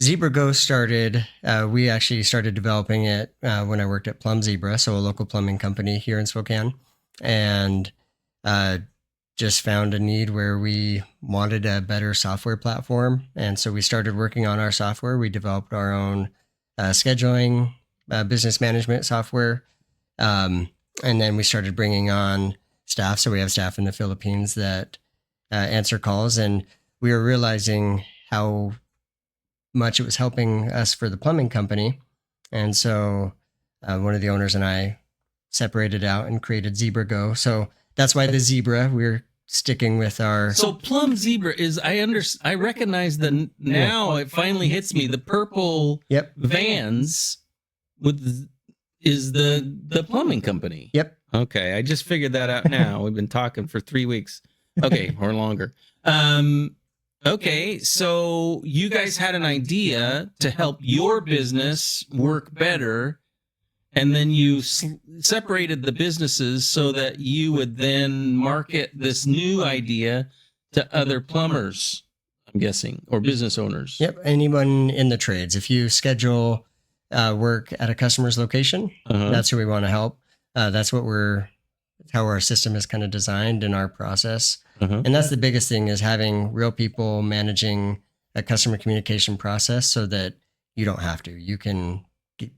Zebro started, we actually started developing it when I worked at Plum Zebra, so a local plumbing company here in Spokane, and uh, just found a need where we wanted a better software platform. And so we started working on our software. We developed our own scheduling, business management software. Um, and then we started bringing on staff. So we have staff in the Philippines that answer calls. And we were realizing how much it was helping us for the plumbing company. And so one of the owners and I separated out and created Zebra. So that's why the zebra. We're sticking with our. So Plum Zebra is I recognize the now it finally hits me, the purple vans is the plumbing company. Yep. Okay, I just figured that out now. We've been talking for 3 weeks. Okay, or longer. Okay, so you guys had an idea to help your business work better, and then you separated the businesses so that you would then market this new idea to other plumbers, I'm guessing, or business owners. Yep, anyone in the trades. If you schedule work at a customer's location, that's who we want to help. That's how our system is kind of designed in our process. And that's the biggest thing, is having real people managing a customer communication process so that you don't have to. You can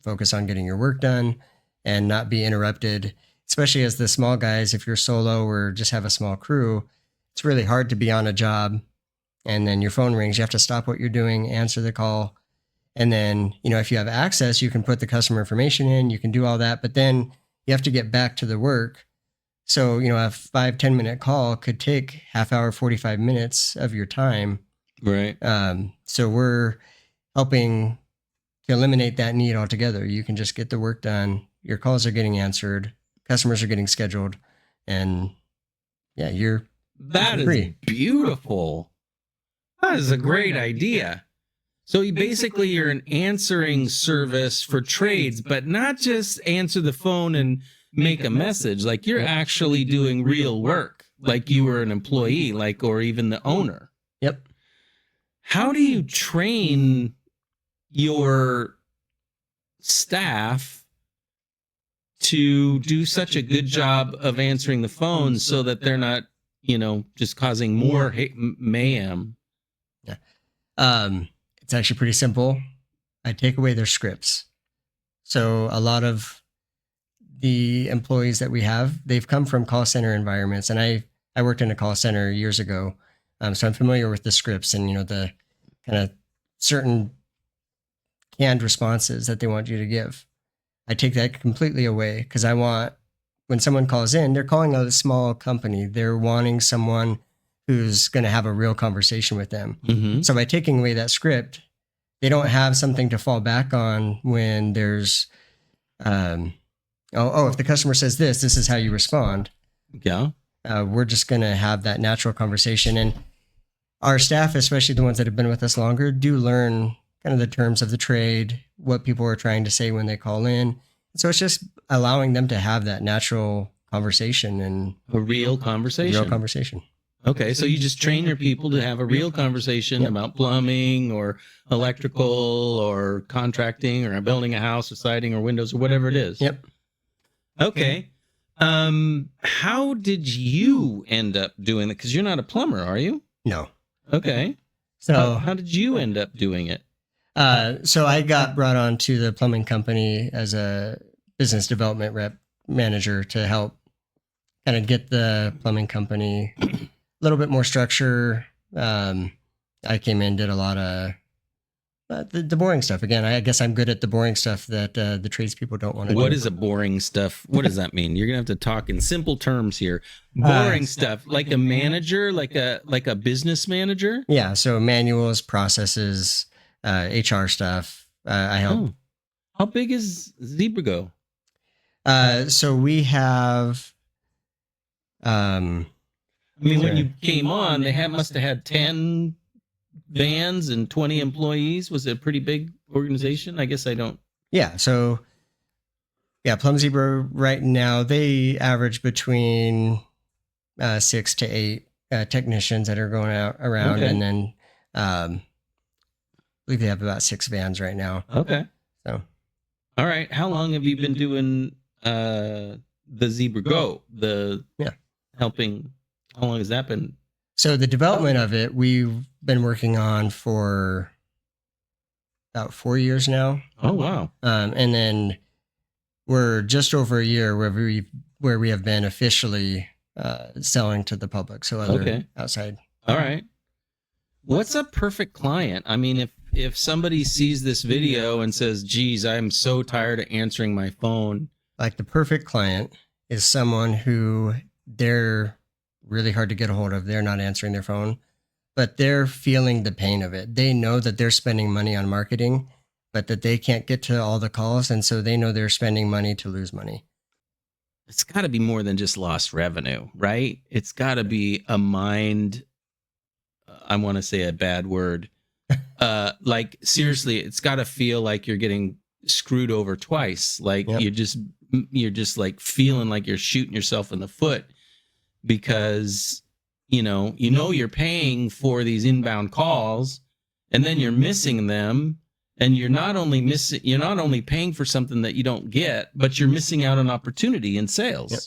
focus on getting your work done and not be interrupted, especially as the small guys. If you're solo or just have a small crew, it's really hard to be on a job and then your phone rings. You have to stop what you're doing, answer the call. And then, if you have access, you can put the customer information in, you can do all that, but then you have to get back to the work. So, a 5-10 minute call could take half hour, 45 minutes of your time. Right. So we're helping to eliminate that need altogether. You can just get the work done. Your calls are getting answered. Customers are getting scheduled. And you're free. Is beautiful. That is a great idea. So you're an answering service for trades, but not just answer the phone and make a message. Like, you're actually doing real work, like you were an employee, or even the owner. Yep. How do you train your staff to do such a good job of answering the phone so that they're not, just causing more mayhem? Yeah. It's actually pretty simple. I take away their scripts. So a lot of the employees that we have, they've come from call center environments. And I worked in a call center years ago. So I'm familiar with the scripts and, the kind of certain canned responses that they want you to give. I take that completely away, because I want, when someone calls in, they're calling a small company. They're wanting someone who's going to have a real conversation with them. So by taking away that script, they don't have something to fall back on when there's, if the customer says this is how you respond. Yeah. We're just going to have that natural conversation. And our staff, especially the ones that have been with us longer, do learn kind of the terms of the trade, what people are trying to say when they call in. So it's just allowing them to have that natural conversation and a real conversation. Okay, so you just train your people to have a real conversation about plumbing or electrical or contracting or building a house or siding or windows or whatever it is. Yep. Okay. How did you end up doing it? Because you're not a plumber, are you? No. Okay. So how did you end up doing it? So I got brought on to the plumbing company as a business development manager to help kind of get the plumbing company a little bit more structure. I came in, did a lot of the boring stuff. Again, I guess I'm good at the boring stuff that the tradespeople don't want to do. What is a boring stuff? What does that mean? You're going to have to talk in simple terms here. Boring stuff, like a manager, like a business manager? Yeah, so manuals, processes, HR stuff. I help. How big is Zebro? So we have... when you came on, they must have had 10 vans and 20 employees. Was it a pretty big organization? I guess I don't. Yeah. So, Plum Zebra right now, they average between 6 to 8 technicians that are going out around. Okay. And then believe they have about 6 vans right now. Okay. So, all right. How long have you been doing the Zebra Go? Helping. How long has that been? So the development of it, we've been working on for about 4 years now. Oh, wow. And then we're just over a year where we have been officially selling to the public. So other outside. All right. What's a perfect client? I mean, if somebody sees this video and says, geez, I'm so tired of answering my phone. Like the perfect client is someone who they're really hard to get a hold of. They're not answering their phone, but they're feeling the pain of it. They know that they're spending money on marketing, but that they can't get to all the calls. And so they know they're spending money to lose money. It's got to be more than just lost revenue, right? It's got to be a mind. I want to say a bad word. Like seriously, it's got to feel like you're getting screwed over twice. Like you're just like feeling like you're shooting yourself in the foot because you know you're paying for these inbound calls and then you're missing them, and you're not only paying for something that you don't get, but you're missing out on opportunity in sales. Yep.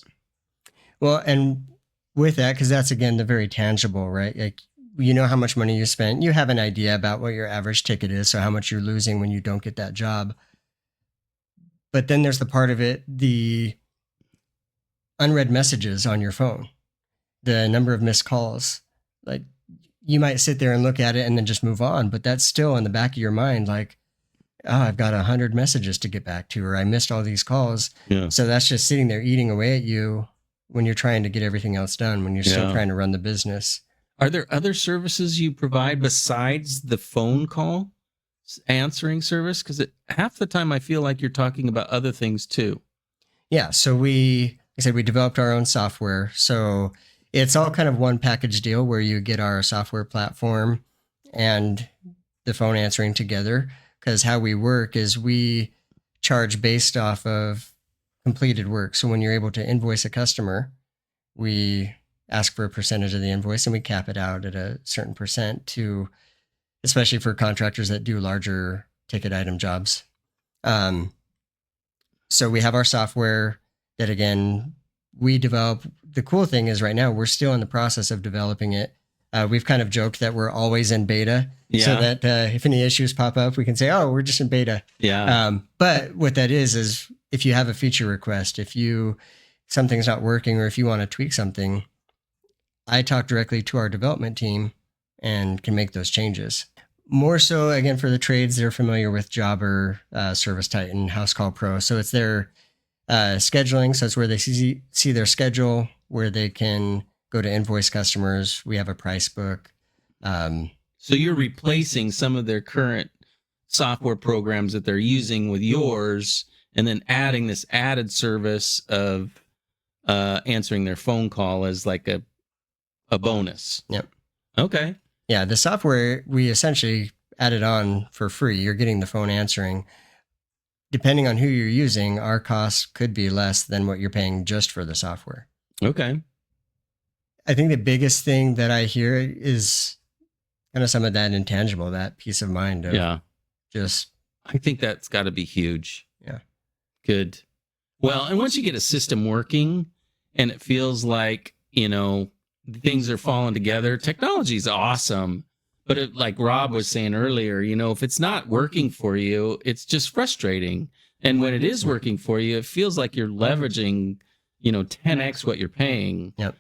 Well, and with that, because that's again the very tangible, right? Like you know how much money you spent. You have an idea about what your average ticket is, so how much you're losing when you don't get that job. But then there's the part of it, the unread messages on your phone, the number of missed calls. Like you might sit there and look at it and then just move on, but that's still in the back of your mind, like, oh, I've got 100 messages to get back to, or I missed all these calls. Yeah. So that's just sitting there eating away at you when you're trying to get everything else done, when you're still trying to run the business. Are there other services you provide besides the phone call answering service? Because half the time I feel like you're talking about other things too. Yeah. So like I said, we developed our own software. So it's all kind of one package deal where you get our software platform and the phone answering together. Because how we work is we charge based off of completed work. So when you're able to invoice a customer, we ask for a percentage of the invoice and we cap it out at a certain percent to, especially for contractors that do larger ticket item jobs. So we have our software that, again, we develop. The cool thing is right now we're still in the process of developing it. We've kind of joked that we're always in beta, so that if any issues pop up, we can say, oh, we're just in beta. Yeah. But what that is if you have a feature request, if something's not working, or if you want to tweak something, I talk directly to our development team and can make those changes. More so, again, for the trades, they're familiar with Jobber, Service Titan, House Call Pro. So it's their scheduling. So it's where they see their schedule, where they can go to invoice customers. We have a price book. So you're replacing some of their current software programs that they're using with yours, and then adding this added service of answering their phone call as like a bonus. Yep. Okay. Yeah, the software we essentially added on for free. You're getting the phone answering. Depending on who you're using, our cost could be less than what you're paying just for the software. Okay. I think the biggest thing that I hear is kind of some of that intangible, that peace of mind. Of just, I think that's got to be huge. Yeah. Good. Well, and once you get a system working and it feels like, things are falling together, technology is awesome. But like Rob was saying earlier, if it's not working for you, it's just frustrating. And when it is working for you, it feels like you're leveraging, 10x what you're paying. Yep.